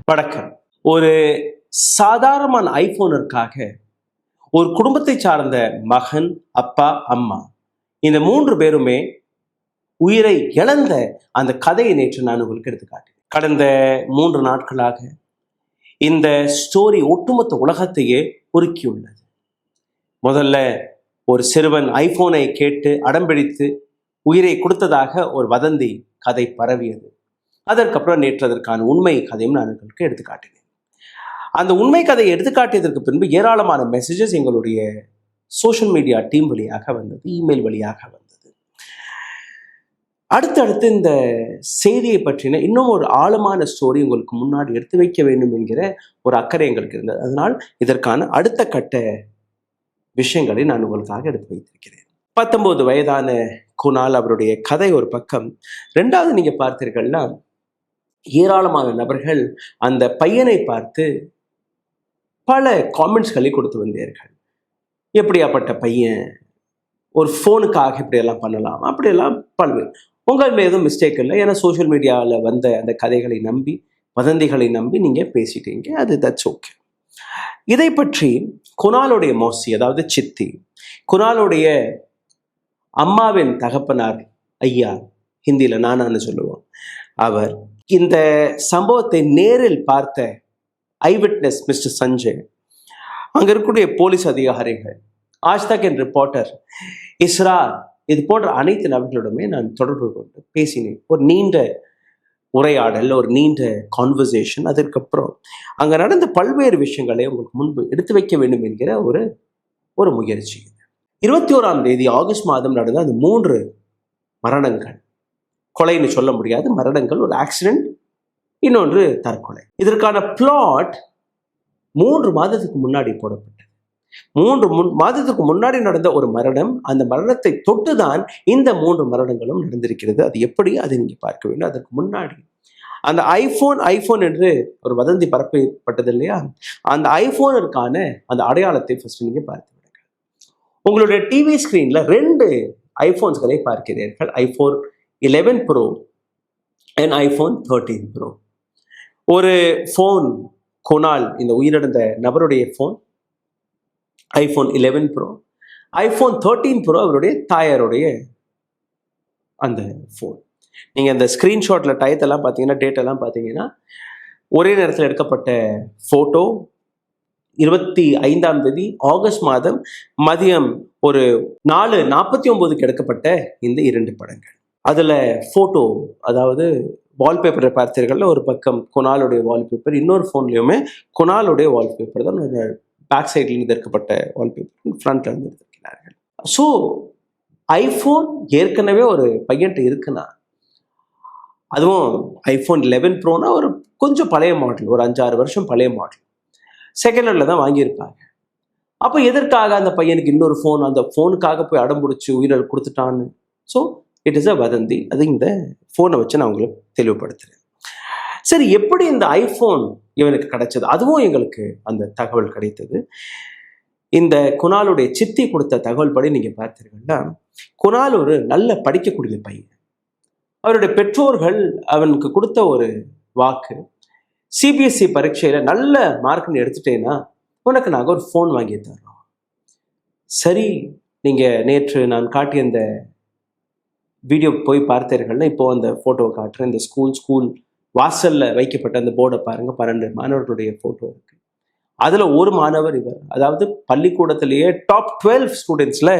வணக்கம். ஒரு சாதாரணமான ஐபோனிற்காக ஒரு குடும்பத்தை சார்ந்த மகன், அப்பா, அம்மா இந்த 3 பேருமே உயிரை இழந்த அந்த கதையை நேற்று நான் உங்களுக்கு எடுத்துக்காட்டேன். கடந்த 3 நாட்களாக இந்த ஸ்டோரி ஒட்டுமொத்த உலகத்தையே உருக்கியுள்ளது. முதல்ல ஒரு சிறுவன் ஐபோனை கேட்டு அடம்பிடித்து உயிரை கொடுத்ததாக ஒரு வதந்தி கதை பரவியது. அதற்கப்புறம் நேற்று அதற்கான உண்மை கதையும் நான் உங்களுக்கு எடுத்துக்காட்டினேன். அந்த உண்மை கதையை எடுத்துக்காட்டியதற்கு பின்பு ஏராளமான மெசேஜஸ் எங்களுடைய சோஷியல் மீடியா டீம் வழியாக வந்தது, இமெயில் வழியாக வந்தது. அடுத்தடுத்து இந்த செய்தியை பற்றின இன்னும் ஒரு ஆழமான ஸ்டோரி உங்களுக்கு முன்னாடி எடுத்து வைக்க வேண்டும் என்கிற ஒரு அக்கறை எங்களுக்கு இருந்தது. அதனால் இதற்கான அடுத்த கட்ட விஷயங்களை நான் உங்களுக்காக எடுத்து வைத்திருக்கிறேன். 19 வயதான குணால், அவருடைய கதை ஒரு பக்கம். 2வது நீங்க பார்த்தீர்கள்னா, ஏராளமான நபர்கள் அந்த பையனை பார்த்து பல காமெண்ட்ஸ்களை கொடுத்து வந்தீர்கள். எப்படியாப்பட்ட பையன், ஒரு ஃபோனுக்காக இப்படியெல்லாம் பண்ணலாம், அப்படியெல்லாம் பல்வேறு. உங்கள் எதுவும் மிஸ்டேக் இல்லை, ஏன்னா சோஷியல் மீடியாவில் வந்த அந்த கதைகளை நம்பி, வதந்திகளை நம்பி நீங்கள் பேசிட்டீங்க, அது தட்ஸ் ஓகே. இதை பற்றி குணாலுடைய மோசி, அதாவது சித்தி, குணாலுடைய அம்மாவின் தகப்பனார் ஐயா, ஹிந்தியில் நானான்னு சொல்லுவோம், அவர் இந்த சம்பவத்தை நேரில் பார்த்த ஐவிட்னஸ் மிஸ்டர் சஞ்சய், அங்கே இருக்கக்கூடிய போலீஸ் அதிகாரிகள், ஆஜ்தக் என் ரிப்போர்ட்டர், இஸ்ரார், இது போன்ற அனைத்து நபர்களுடமே நான் தொடர்பு கொண்டு பேசினேன். ஒரு நீண்ட உரையாடல், ஒரு நீண்ட கான்வர்சேஷன். அதற்கப்புறம் அங்கே நடந்த பல்வேறு விஷயங்களை உங்களுக்கு முன்பு எடுத்து வைக்க வேண்டும் என்கிற ஒரு முயற்சி. 21ஆம் தேதி ஆகஸ்ட் மாதம் நடந்த அந்த 3 மரணங்கள், கொலைன்னு சொல்ல முடியாது, மரணங்கள், ஒரு ஆக்சிடென்ட், இன்னொன்று தற்கொலை. இதற்கான பிளாட் 3 மாதத்துக்கு முன்னாடி போடப்பட்டது. 3 மாதத்துக்கு முன்னாடி நடந்த ஒரு மரணம், அந்த மரணத்தை தொட்டுதான் இந்த 3 மரணங்களும் நடந்திருக்கிறது. அது எப்படி, அதை நீங்க பார்க்க வேண்டும். அதற்கு முன்னாடி அந்த ஐபோன் என்று ஒரு வதந்தி பரப்பப்பட்டது இல்லையா, அந்த ஐபோனிற்கான அந்த அடையாளத்தை ஃபர்ஸ்ட் நீங்க பார்த்து விடுங்க. உங்களுடைய டிவி ஸ்கிரீன்ல 2 ஐபோன்ஸ்களை பார்க்கிறீர்கள், iPhone 11 Pro and iPhone 13 Pro. ஒரு ஃபோன் குணால், இந்த உயிரிழந்த நபருடைய phone iPhone 11 Pro, iPhone 13 Pro அவருடைய தாயாருடைய அந்த ஃபோன். நீங்கள் அந்த ஸ்க்ரீன்ஷாட்டில் டயத்தெல்லாம் பார்த்தீங்கன்னா, டேட்டெல்லாம் பார்த்தீங்கன்னா, ஒரே நேரத்தில் எடுக்கப்பட்ட ஃபோட்டோ 25ஆம் தேதி ஆகஸ்ட் மாதம் மதியம் ஒரு 4:49க்கு எடுக்கப்பட்ட இந்த 2 படங்கள். அதில் ஃபோட்டோ, அதாவது வால்பேப்பரை பார்த்தீர்கள், ஒரு பக்கம் குணாலுடைய வால்பேப்பர், இன்னொரு ஃபோன்லையுமே குணாலுடைய வால்பேப்பர் தான், ஒரு பேக் சைட்லேருந்து எடுக்கப்பட்ட வால்பேப்பர் ஃப்ரண்ட்ல இருந்து எடுத்திருக்கிறார்கள். ஸோ ஐஃபோன் ஏற்கனவே ஒரு பையன்ட்டு இருக்குன்னா, அதுவும் iPhone 11 ப்ரோனா ஒரு கொஞ்சம் பழைய மாடல், ஒரு 5-6 வருஷம் பழைய மாடல், செகண்ட் ஹேண்டில் தான் வாங்கியிருப்பாங்க. அப்போ எதற்காக அந்த பையனுக்கு இன்னொரு ஃபோன், அந்த ஃபோனுக்காக போய் அடம்பிடிச்சு உயிரை கொடுத்துட்டான்னு? ஸோ இட் இஸ் அ வதந்தி. அது இந்த ஃபோனை வச்சு நான் உங்களுக்கு தெளிவுபடுத்துகிறேன். சரி, எப்படி இந்த ஐஃபோன் இவனுக்கு கிடைச்சது? அதுவும் எங்களுக்கு அந்த தகவல் கிடைத்தது. இந்த குணாலுடைய சித்தி கொடுத்த தகவல் படி நீங்கள் பார்த்தீங்கன்னா, குணால் ஒரு நல்ல படிக்கக்கூடிய பையன். அவருடைய பெற்றோர்கள் அவனுக்கு கொடுத்த ஒரு வாக்கு, CBSE பரீட்சையில் நல்ல மார்க்னு எடுத்துட்டேன்னா உனக்கு நாங்கள் ஒரு ஃபோன் வாங்கி தர்றோம். சரி, நீங்கள் நேற்று நான் காட்டிய அந்த வீடியோ போய் பார்த்தீர்கள்னா, இப்போ அந்த ஃபோட்டோவை காட்டுறேன். இந்த ஸ்கூல் வாசலில் வைக்கப்பட்ட அந்த போர்டை பாருங்கள், 12 மாணவர்களுடைய ஃபோட்டோ இருக்குது. அதில் ஒரு மாணவர் இவர், அதாவது பள்ளிக்கூடத்திலேயே டாப் 12 ஸ்டூடெண்ட்ஸில்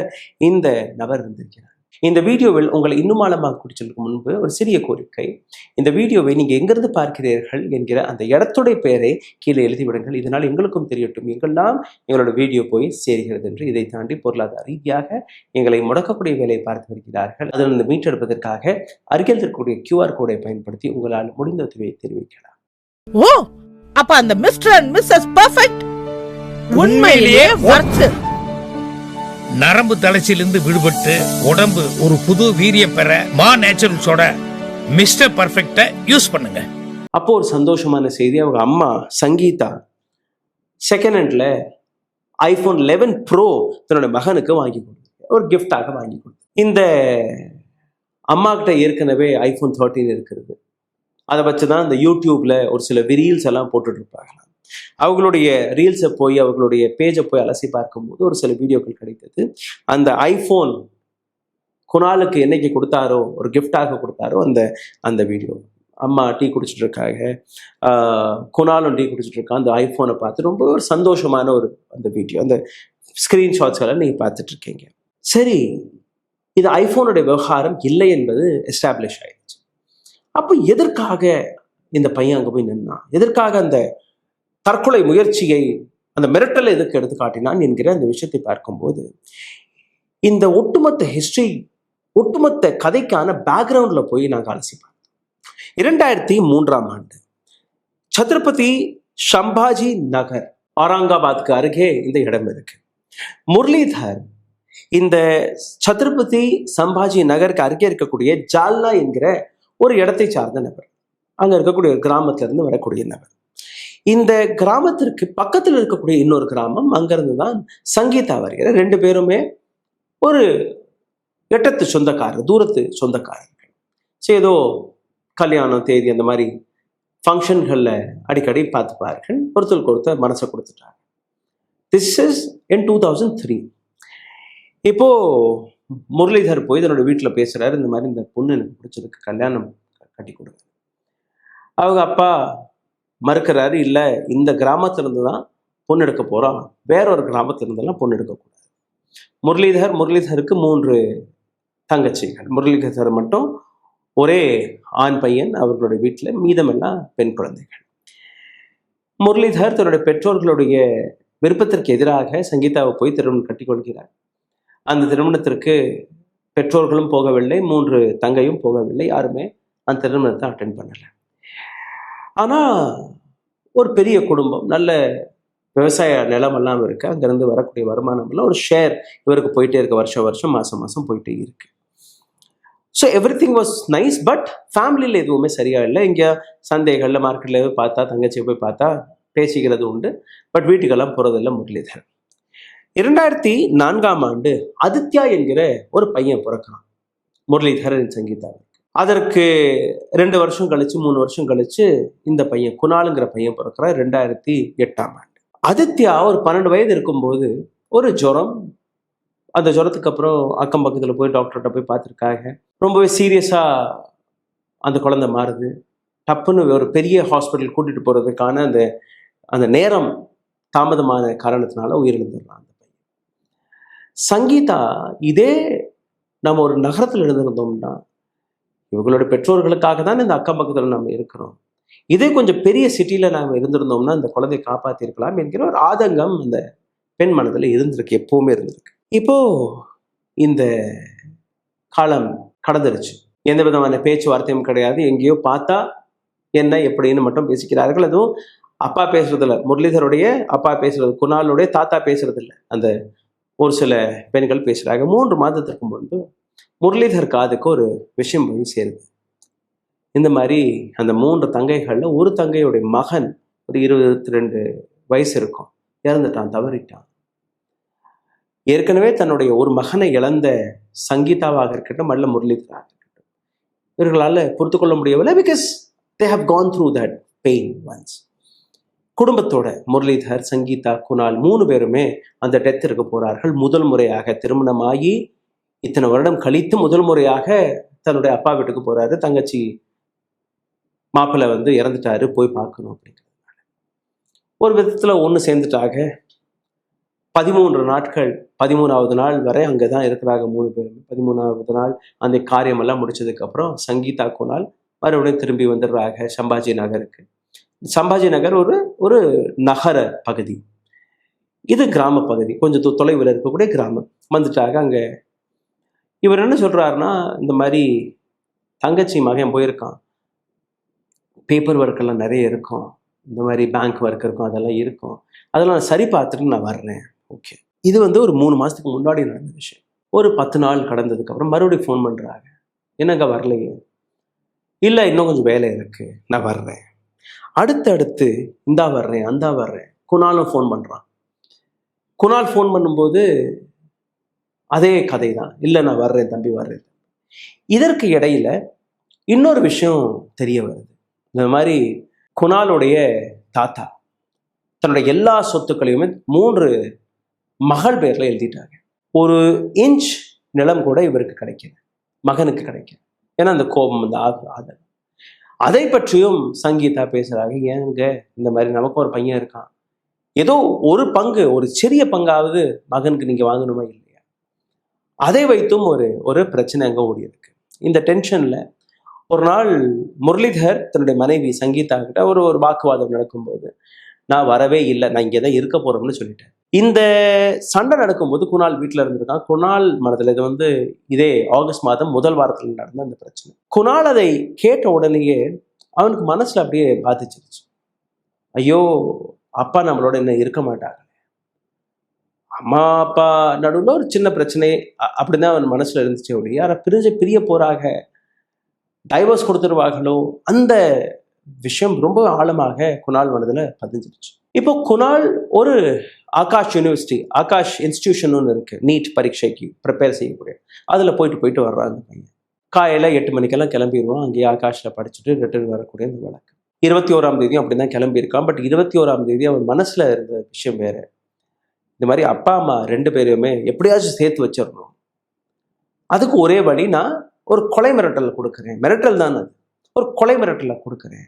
இந்த நபர் இருந்திருக்கிறார். இந்த வீடியோவில் உங்களை இன்னும் ஆழமாக குறிச்சலுக்கு முன்பு ஒரு சிறிய கோரிக்கை. இந்த வீடியோவை நீங்கள் எங்கிருந்து பார்க்கிறீர்கள் என்கிற அந்த இடத்துடைய பெயரை கீழே எழுதிவிடுங்கள். இதனால் எங்களுக்கும் தெரியட்டும் எங்கெல்லாம் எங்களோட வீடியோ போய் சேர்கிறது என்று. இதை தாண்டி பொருளாதார ரீதியாக எங்களை முடக்கக்கூடிய வேலையை பார்த்து வருகிறார்கள். அதிலிருந்து மீட்டெடுப்பதற்காக அருகில் இருக்கக்கூடிய QR கோடை பயன்படுத்தி உங்களால் முடிந்த உதவியை தெரிவிக்கலாம். ஓ, அப்ப அந்த மிஸ்டர் அண்ட் மிஸ்ஸஸ் பெர்ஃபெக்ட் உண்மையிலேயே வர்த். நரம்பு தளர்ச்சியிலிருந்து விடுபட்டு உடம்பு ஒரு புது வீரியம் பெற மா நேச்சுரல்ஸோட மிஸ்டர் பர்ஃபெக்ட்டை யூஸ் பண்ணுங்க. அப்போ ஒரு சந்தோஷமான செய்தி, அவங்க அம்மா சங்கீதா செகண்ட் ஹேண்ட்ல iPhone 11 Pro தன்னோட மகனுக்கு வாங்கி கொடுத்து, ஒரு கிஃப்டாக வாங்கி கொடுத்து. இந்த அம்மா கிட்ட ஏற்கனவே iPhone 13 இருக்கிறது. அதை வச்சு தான் இந்த யூடியூப்ல ஒரு சில ரீல்ஸ் எல்லாம் போட்டுட்டு இருப்பாங்க. அவங்களுடைய ரீல்ஸை போய் அவங்களுடைய பேஜை போய் அலசி பார்க்கும்போது ஒரு சில வீடியோக்கள் கிடைத்தது. அந்த ஐஃபோன் குணாலுக்கு என்னைக்கு கொடுத்தாரோ, ஒரு கிஃப்டாக கொடுத்தாரோ அந்த வீடியோ. அம்மா டீ குடிச்சிட்டு இருக்காங்க, குணாலும் டீ குடிச்சிட்டு இருக்கான். அந்த ஐஃபோனை பார்த்து ரொம்ப ஒரு சந்தோஷமான அந்த வீடியோ, அந்த ஸ்க்ரீன்ஷாட்ஸ்களை நீங்கள் பார்த்துட்டு இருக்கீங்க. சரி, இது ஐஃபோனுடைய விவகாரம் இல்லை என்பது எஸ்டாப்ளிஷ் ஆயிடுச்சு. அப்போ எதற்காக இந்த பையன் அங்கே போய் நின்னான்? எதற்காக அந்த தற்கொலை முயற்சியை, அந்த மிரட்டலை எதுக்கு எடுத்து காட்டினான் என்கிற அந்த விஷயத்தை பார்க்கும்போது இந்த ஒட்டுமொத்த ஹிஸ்டரி, ஒட்டுமொத்த கதைக்கான பேக்ரவுண்ட்ல போய் நாங்கள் அலசிப்போம். 2003ஆம் ஆண்டு சத்ரபதி சம்பாஜி நகர், அவுரங்காபாத்க்கு அருகே இந்த இடம் இருக்கு. முரளிதர் இந்த சத்ரபதி சம்பாஜி நகருக்கு அருகே இருக்கக்கூடிய ஜால்னா என்கிற ஒரு இடத்தை சார்ந்த நபர். அங்க இருக்கக்கூடிய ஒரு கிராமத்துல இருந்து வரக்கூடிய நபர். இந்த கிராமத்திற்கு பக்கத்தில் இருக்கக்கூடிய இன்னொரு கிராமம், அங்கிருந்து தான் சங்கீதா வருகிற. 2 பேருமே ஒரு எட்டத்து சொந்தக்காரர், தூரத்து சொந்தக்காரர்கள். ஸோ ஏதோ கல்யாணம் தேதி அந்த மாதிரி ஃபங்க்ஷன்களில் அடிக்கடி பார்த்துப்பார்கள். ஒருத்தருக்கு ஒருத்தர் மனசை கொடுத்துட்டாங்க. This is in 2003. இப்போ முரளிதர் போய் தன்னோட வீட்டில் பேசுறாரு, இந்த மாதிரி இந்த பொண்ணு எனக்கு பிடிச்சிருக்கு, கல்யாணம் கட்டி கொடுங்க. அவங்க அப்பா மறுக்கிறாரு, இல்லை இந்த கிராமத்திலிருந்து தான் பொண்ணு எடுக்க போகிறோம், வேற ஒரு கிராமத்திலிருந்தெல்லாம் பொண்ணு எடுக்கக்கூடாது. முரளிதருக்கு 3 தங்கச்சிகள். முரளிதர் மட்டும் ஒரே ஆண் பையன் அவர்களுடைய வீட்டில், மீதமெல்லாம் பெண் குழந்தைகள். முரளிதர் தன்னுடைய பெற்றோர்களுடைய விருப்பத்திற்கு எதிராக சங்கீதாவை போய் திருமணம் கட்டி கொள்கிறார். அந்த திருமணத்திற்கு பெற்றோர்களும் போகவில்லை, 3 தங்கையும் போகவில்லை, யாருமே அந்த திருமணத்தை அட்டென்ட் பண்ணலை. ஆனால் ஒரு பெரிய குடும்பம், நல்ல விவசாய நிலமெல்லாம் இருக்கு, அங்கேருந்து வரக்கூடிய வருமானம் எல்லாம் ஒரு ஷேர் இவருக்கு போயிட்டே இருக்கு, வருஷம் வருஷம் மாதம் மாதம் போயிட்டே இருக்கு. So every thing was nice. But ஃபேமிலியில் எதுவுமே சரியா இல்லை. இங்கே சந்தைகளில் மார்க்கெட்டில் பார்த்தா, தங்கச்சியை போய் பார்த்தா பேசிக்கிறது உண்டு, பட் வீட்டுக்கெல்லாம் போகிறதில்லை முரளிதர். 2004ஆம் ஆண்டு ஆதித்யா என்கிற ஒரு பையன் பிறக்கிறான் முரளிதரன் சங்கீதா. அதற்கு 2 வருஷம் கழிச்சு, 3 வருஷம் கழிச்சு இந்த பையன் குணாலுங்கிற பையன் பிறக்கிறார் 2008ஆம் ஆண்டு. ஆதித்யா ஒரு 12 வயது இருக்கும்போது ஒரு ஜுரம். அந்த ஜுரத்துக்கு அப்புறம் அக்கம் பக்கத்தில் போய் டாக்டர்கிட்ட போய் பார்த்துருக்காங்க. ரொம்பவே சீரியஸாக அந்த குழந்தை மாறுது. டப்புன்னு ஒரு பெரிய ஹாஸ்பிட்டல் கூட்டிகிட்டு போகிறதுக்கான அந்த நேரம் தாமதமான காரணத்தினால உயிரிழந்துடுறான் அந்த பையன். சங்கீதா இதே நம்ம ஒரு நகரத்தில் இருந்திருந்தோம்னா, இவங்களோட பெற்றோர்களுக்காக தான் இந்த அக்கம் பக்கத்தில் நம்ம இருக்கிறோம், இதே கொஞ்சம் பெரிய சிட்டியில் நாம் இருந்திருந்தோம்னா இந்த குழந்தையை காப்பாற்றிருக்கலாம் என்கிற ஒரு ஆதங்கம் இந்த பெண் மனதில் இருந்திருக்கு, எப்பவுமே இருந்திருக்கு. இப்போ இந்த காலம் கடந்துருச்சு, எந்த விதமான பேச்சுவார்த்தையும் கிடையாது. எங்கேயோ பார்த்தா என்ன எப்படின்னு மட்டும் பேசிக்கிறார்கள். அதுவும் அப்பா பேசுறதில்ல, முரளிதருடைய அப்பா பேசுறது, குணாலுடைய தாத்தா பேசுறது இல்லை, அந்த ஒரு சில பெண்கள் பேசுறாங்க. 3 மாதத்திற்கு முன்பு முரளிதர் காதுக்கு ஒரு விஷயம் போய் சேருது. இந்த மாதிரி அந்த 3 தங்கைகள்ல ஒரு தங்கையுடைய மகன் ஒரு 22 வயசு இருக்கும், இறந்துட்டான், தவறிட்டான். ஏற்கனவே தன்னுடைய ஒரு மகனை இழந்த சங்கீதாவாக இருக்கட்டும், அல்ல முரளிதராக இருக்கட்டும், இவர்களால் பொறுத்து கொள்ள முடியவில்லை. Because they have gone through that pain once. குடும்பத்தோட முரளிதர், சங்கீதா, குணால் 3 பேருமே அந்த டெத்திற்கு போறார்கள். முதல் முறையாக திருமணமாகி இத்தனை வருடம் கழித்து முதல் முறையாக தன்னுடைய அப்பா வீட்டுக்கு போறாரு. தங்கச்சி மாப்பிள்ளை இறந்துட்டாரு, போய் பார்க்கணும் அப்படிங்கிறதுனால ஒரு விதத்துல ஒன்று சேர்ந்துட்டாங்க. 13 நாட்கள், 13வது நாள் வரை அங்கதான் இருக்கிறாங்க 3 பேருமே. 13வது நாள் அந்த காரியமெல்லாம் முடிச்சதுக்கு அப்புறம் சங்கீதா, குணால் மறுபடியும் திரும்பி வந்துடுறாங்க சம்பாஜி நகருக்கு. சம்பாஜி நகர் ஒரு நகர பகுதி, இது கிராம பகுதி, கொஞ்சம் தொலைவில் இருக்கக்கூடிய கிராமம். வந்துட்டாங்க. அங்க இவர் என்ன சொல்றாருன்னா, இந்த மாதிரி தங்கச்சி மகன் போயிருக்கான், பேப்பர் ஒர்க் எல்லாம் நிறைய இருக்கும், இந்த மாதிரி பேங்க் ஒர்க் இருக்கும், அதெல்லாம் இருக்கும், அதெல்லாம் நான் சரி பார்த்துட்டு நான் வர்றேன். ஓகே, இது ஒரு 3 மாசத்துக்கு முன்னாடி நடந்த விஷயம். ஒரு 10 நாள் கடந்ததுக்கு அப்புறம் மறுபடியும் ஃபோன் பண்றாங்க, என்னங்க வரலையே? இல்லை, இன்னும் கொஞ்சம் வேலை இருக்கு, நான் வர்றேன். அடுத்து இந்தா வர்றேன், அந்தா வர்றேன். குணாலும் ஃபோன் பண்றான். குணால் ஃபோன் பண்ணும்போது அதே கதை தான், இல்லை நான் வர்றேன் தம்பி, வர்றேன். இதற்கு இடையில இன்னொரு விஷயம் தெரிய வருது. இந்த மாதிரி குணாலுடைய தாத்தா தன்னுடைய எல்லா சொத்துக்களையுமே 3 மகள் பேர்ல எழுதிட்டாங்க. ஒரு இன்ச் நிலம் கூட இவருக்கு கிடைக்கல, மகனுக்கு கிடைக்கல. ஏன்னா அந்த கோபம், அந்த ஆதல். அதை பற்றியும் சங்கீதா பேசுறாங்க. ஏங்க இந்த மாதிரி நமக்கு ஒரு பையன் இருக்கான், ஏதோ ஒரு பங்கு, ஒரு சிறிய பங்காவது மகனுக்கு நீங்க வாங்கணுமா இல்லையா? அதை வைத்தும் ஒரு பிரச்சனை அங்க ஓடி இருக்கு. இந்த டென்ஷன்ல ஒரு நாள் முரளிதர் தன்னுடைய மனைவி சங்கீதா கிட்ட ஒரு வாக்குவாதம் நடக்கும்போது, நான் வரவே இல்லை, நான் இங்கே தான் இருக்க போறோம்னு சொல்லிட்டேன். இந்த சண்டை நடக்கும்போது குணால் வீட்டில் இருந்திருக்கான். குணால் மனதில் இது இதே ஆகஸ்ட் மாதம் முதல் வாரத்தில் நடந்த அந்த பிரச்சனை. குணால் அதை கேட்ட உடனேயே அவனுக்கு மனசுல அப்படியே பாதிச்சிருச்சு. ஐயோ, அப்பா நம்மளோட என்ன இருக்க மாட்டாங்க, அம்மா அப்பா நடுவில் ஒரு சின்ன பிரச்சனை அப்படிதான் அவன் மனசுல இருந்துச்சு. ஒழிய யாரை பிரிய போறாக, டைவர்ஸ் கொடுத்துருவார்களோ, அந்த விஷயம் ரொம்ப ஆழமாக குணால் மனதில் பதிஞ்சிருச்சு. இப்போ குணால் ஒரு ஆகாஷ் யூனிவர்சிட்டி, ஆகாஷ் இன்ஸ்டிடியூஷன் ஒன்று இருக்கு, நீட் பரீட்சைக்கு ப்ரிப்பேர் செய்யக்கூடிய, அதில் போயிட்டு வர்றாங்க பையன். காலையில் 8 மணிக்கெல்லாம் கிளம்பிடுவான். அங்கேயே ஆகாஷில் படிச்சுட்டு ரிட்டர்ன் வரக்கூடிய இந்த வழக்கு. 21ஆம் தேதியும் அப்படி தான் கிளம்பியிருக்கான். பட் 21ஆம் தேதி அவன் மனசில் இருந்த விஷயம் வேற. இந்த மாதிரி அப்பா அம்மா 2 பேரையுமே எப்படியாச்சும் சேர்த்து வச்சிடணும். அதுக்கு ஒரே வழி, நான் ஒரு கொலை மிரட்டல் கொடுக்குறேன். மிரட்டல் தான் அது, ஒரு கொலை மிரட்டலை கொடுக்குறேன்.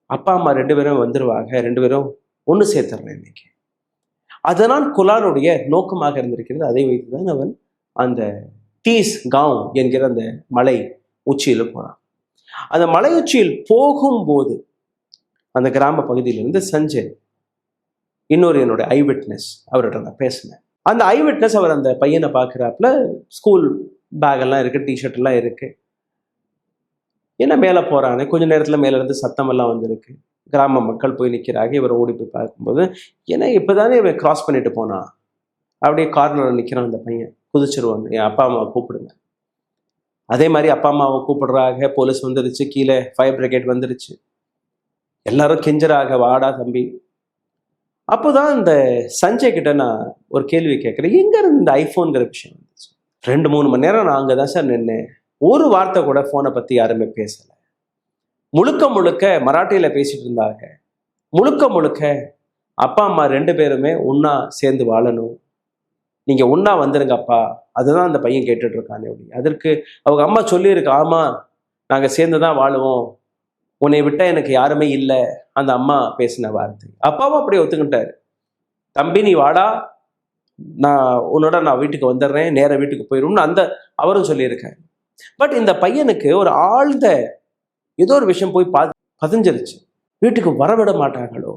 அப்பா அம்மா 2 பேரும் வந்துருவாங்க, 2 பேரும் ஒன்று சேர்த்துறேன் இன்னைக்கு. அதனால் குலாலுடைய நோக்கமாக இருந்திருக்கிறது. அதை வைத்துதான் அவன் அந்த டீஸ் காவ் என்கிற அந்த மலை உச்சியில் போனான். அந்த மலை உச்சியில் போகும்போது அந்த கிராம பகுதியிலிருந்து சஞ்சய், இன்னொரு என்னுடைய ஐ விட்னஸ், அவர்கிட்ட நான் பேசினேன். அந்த ஐ விட்னஸ் அவர் அந்த பையனை பார்க்குறாப்புல, ஸ்கூல் பேக் எல்லாம் இருக்கு, டிஷர்ட் எல்லாம் இருக்கு. என்ன மேலே போறானே, கொஞ்ச நேரத்தில் மேல இருந்து சத்தம் எல்லாம் வந்திருக்கு. கிராம மக்கள் போய் நிற்கிறாங்க. இவர் ஓடி போய் பார்க்கும்போது, ஏன்னா இப்போதானே இவன் கிராஸ் பண்ணிட்டு போனான், அப்படியே கார்னரில் நிற்கிறான் அந்த பையன். குதிச்சிருவான், என் அப்பா அம்மாவை கூப்பிடுங்க. அதே மாதிரி அப்பா அம்மாவை கூப்பிடுறாங்க. போலீஸ் வந்துருச்சு, கீழே ஃபயர் பிரிகேட் வந்துருச்சு, எல்லாரும் கெஞ்சராக, வாடா தம்பி. அப்போதான் இந்த சஞ்சய் கிட்ட நான் ஒரு கேள்வி கேட்குறேன், எங்க இருந்து இந்த ஐஃபோனுங்கிற விஷயம் வந்துச்சு? 2-3 மணி நேரம் நான் அங்கே தான் சார் நின்னேன். ஒரு வார்த்தை கூட ஃபோனை பற்றி யாருமே பேசலை. முழுக்க மராட்டியில் பேசிட்டு இருந்தாங்க. முழுக்க அப்பா அம்மா 2 பேருமே ஒன்றா சேர்ந்து வாழணும், நீங்கள் ஒன்றா வந்துருங்க அப்பா, அதுதான் அந்த பையன் கேட்டுட்டு இருக்கானே. அதற்கு அவங்க அம்மா சொல்லியிருக்கு, ஆமாம் நாங்கள் சேர்ந்து தான் வாழுவோம், உன்னை விட்டா எனக்கு யாருமே இல்லை. அந்த அம்மா பேசின வார்த்தை அப்பாவும் அப்படியே ஒத்துக்கிட்டாரு. தம்பி நீ வாடா, நான் வீட்டுக்கு வந்துடுறேன், நேராக வீட்டுக்கு போயிடும்னு அந்த அவரும் சொல்லியிருக்காரு. பட் இந்த பையனுக்கு ஒரு ஆழ்ந்த ஏதோ ஒரு விஷயம் போய் பதிஞ்சிருச்சு. வீட்டுக்கு வரவிட மாட்டாங்களோ,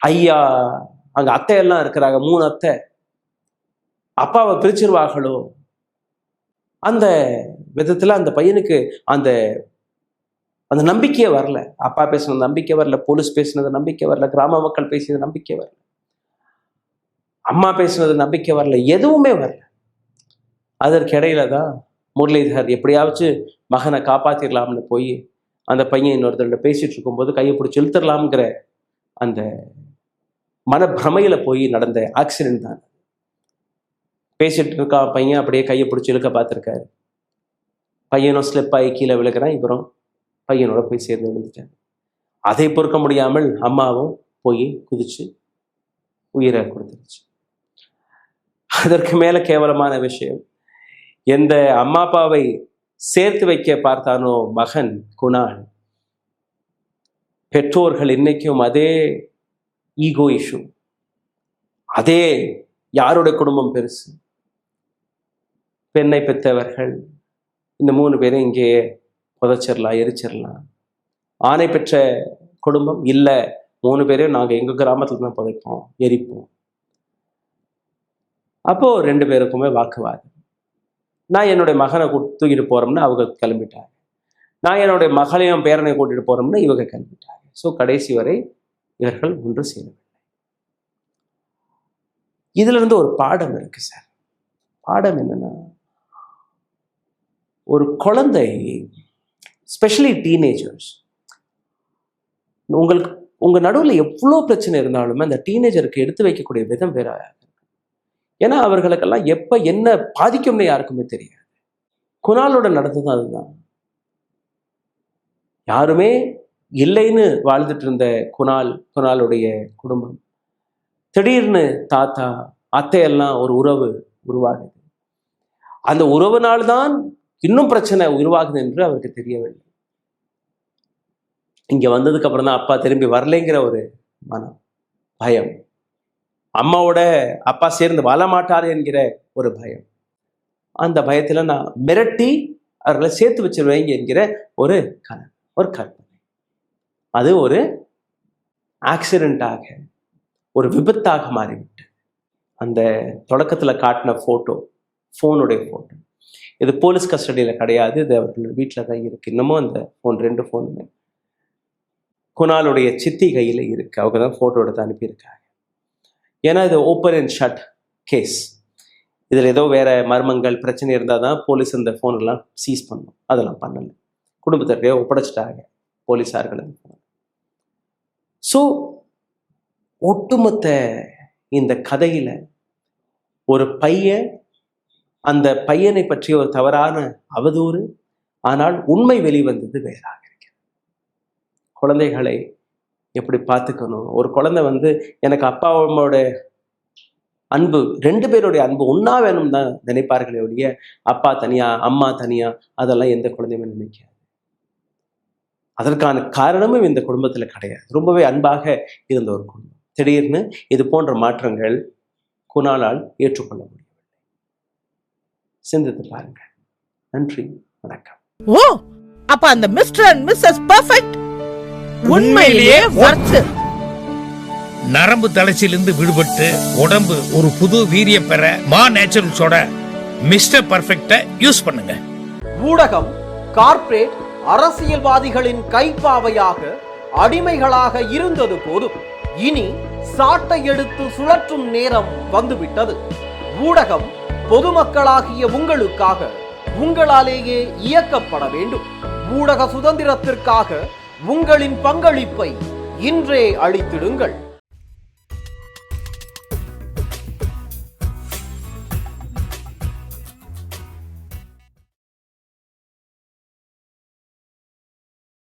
ஐயா அங்க அத்தையெல்லாம் இருக்கிறாங்க, 3 அத்தை, அப்பாவை பிரிச்சிருவாங்களோ, அந்த விதத்துல அந்த பையனுக்கு அந்த அந்த நம்பிக்கையே வரல. அப்பா பேசின நம்பிக்கை வரல, போலீஸ் பேசினது நம்பிக்கை வரல, கிராம மக்கள் பேசினது நம்பிக்கை வரல, அம்மா பேசினது நம்பிக்கை வரல, எதுவுமே வரல. அதற்கு இடையில தான் முரளிதர் எப்படியாச்சும் மகனை காப்பாத்திடலாம்னு போய் அந்த பையன் இன்னொருத்தர் பேசிட்டு இருக்கும்போது கையை பிடிச்சி இழுத்துடலாம்ங்கிற அந்த மனப்பிரமையில போய் நடந்த ஆக்சிடென்ட் தான். பேசிட்டு இருக்கா பையன், அப்படியே கையை பிடிச்சி இழுக்க பார்த்துருக்காரு. பையனும் ஸ்லிப் ஆகி கீழே விழுக்கிறான். இவரும் பையனோட போய் சேர்ந்து விழுந்துட்டாங்க. அதை பொறுக்க முடியாமல் அம்மாவும் போய் குதிச்சு உயிரை கொடுத்துருச்சு. அதற்கு மேல கேவலமான விஷயம், எந்த அம்மா அப்பாவை சேர்த்து வைக்க பார்த்தானோ மகன் குணால், பெற்றோர்கள் இன்னைக்கும் அதே ஈகோ இஷ்யூ, அதே யாருடைய குடும்பம் பெருசு, பெண்ணை பெற்றவர்கள் இந்த 3 பேரும் இங்கே புதைச்சிடலாம், எரிச்சிடலாம். ஆணை பெற்ற குடும்பம் இல்லை, 3 பேரையும் நாங்கள் எங்கள் கிராமத்தில் தான் புதைப்போம், எரிப்போம். அப்போ 2 பேருக்குமே வாக்குவாதம். நான் என்னுடைய மகனை தூக்கிட்டு போறோம்னா அவங்க கிளம்பிட்டாங்க, நான் என்னுடைய மகளையும் பேரனை கூட்டிட்டு போறோம்னா இவங்க கிளம்பிட்டாங்க. ஸோ கடைசி வரை இவர்கள் ஒன்று சேரவில்லை. இதுல இருந்து ஒரு பாடம் இருக்கு சார். பாடம் என்னன்னா, ஒரு குழந்தை, ஸ்பெஷலி டீனேஜர்ஸ், உங்க நடுவில் எவ்வளோ பிரச்சனை இருந்தாலுமே அந்த டீனேஜருக்கு எடுத்து வைக்கக்கூடிய விதம் வேற. ஏன்னா அவர்களுக்கெல்லாம் எப்ப என்ன பாதிக்கும்னு யாருக்குமே தெரியாது. குணாலோட நடந்தது அதுதான். யாருமே இல்லைன்னு வாழ்ந்துட்டு இருந்த குணாலுடைய குடும்பம் திடீர்னு தாத்தா அத்தையெல்லாம் ஒரு உறவு உருவாகுது. அந்த உறவுனால்தான் இன்னும் பிரச்சனை உருவாகுது என்று அவருக்கு தெரியவில்லை. இங்க வந்ததுக்கு அப்புறம் தான் அப்பா திரும்பி வரலைங்கிற ஒரு மனம், பயம், அம்மாவோட அப்பா சேர்ந்து வாழ மாட்டாரு என்கிற ஒரு பயம். அந்த பயத்துல நான் மிரட்டி அவர்களை சேர்த்து வச்சிருவேங்க என்கிற ஒரு கனவு, ஒரு கற்பனை. அது ஒரு ஆக்சிடென்டாக, ஒரு விபத்தாக மாறிவிட்டு. அந்த தொடக்கத்துல காட்டின ஃபோனுடைய ஃபோட்டோ இது போலீஸ் கஸ்டடியில் கிடையாது, இது அவர்கள் வீட்டில் தான் இருக்கு. இன்னமும் அந்த ஃபோன், 2 ஃபோனுமே குணாலுடைய சித்தி கையில் இருக்கு. அவங்க தான் ஃபோட்டோ எடுத்து அனுப்பியிருக்காங்க. ஏன்னா இது ஓப்பன் அண்ட் ஷட் கேஸ். இதில் ஏதோ வேற மர்மங்கள் பிரச்சனை இருந்தால் தான் போலீஸ் இந்த ஃபோனெல்லாம் சீஸ் பண்ணும். அதெல்லாம் பண்ணலை, குடும்பத்திற்கே ஒப்படைச்சிட்டாங்க போலீஸார்கள். ஸோ ஒட்டுமொத்த இந்த கதையில ஒரு பையன், அந்த பையனை பற்றிய ஒரு தவறான அவதூறு, ஆனால் உண்மை வெளிவந்தது வேறாக இருக்கு. குழந்தைகளை எப்படி பார்த்துக்கணும், ஒரு குழந்தை எனக்கு அப்பா அம்மாவோட அன்பு, 2 பேருடைய அன்பு ஒன்னா வேணும் தான் நினைப்பார்களே ஒழிய அப்பா தனியா அம்மா தனியா அதெல்லாம் எந்த குழந்தையுமே நினைக்காது. அதற்கான காரணமும் இந்த குடும்பத்துல கிடையாது. ரொம்பவே அன்பாக இருந்த ஒரு குடும்பம். திடீர்னு இது போன்ற மாற்றங்கள் குணாலால் ஏற்றுக்கொள்ள முடியவில்லை. சிந்தித்து பாருங்க. நன்றி, வணக்கம். ஓ, அப்ப அந்த மிஸ்டர் அண்ட் மிஸ்ஸஸ் பெர்ஃபெக்ட் உண்மையிலேயே வர்த்து. நரம்பு தளர்ச்சியிலிருந்து விடுபட்டு உடம்பு ஒரு புது வீரியம் பெற மா நேச்சுரல்ஸோட மிஸ்டர் பர்ஃபெக்ட யூஸ் பண்ணுங்க. ஊடகம், கார்ப்பரேட், அரசியல்வாதிகளின் கைப்பாவையாக, அடிமைகளாக இருந்தது போதும். இனி சாட்டை எடுத்து சுழற்றும் நேரம் வந்துவிட்டது. ஊடகம் பொதுமக்களாகிய உங்களுக்காக, உங்களாலேயே இயக்கப்பட வேண்டும். ஊடக சுதந்திரத்திற்காக உங்களின் பங்களிப்பை இன்றே அளித்திடுங்கள்.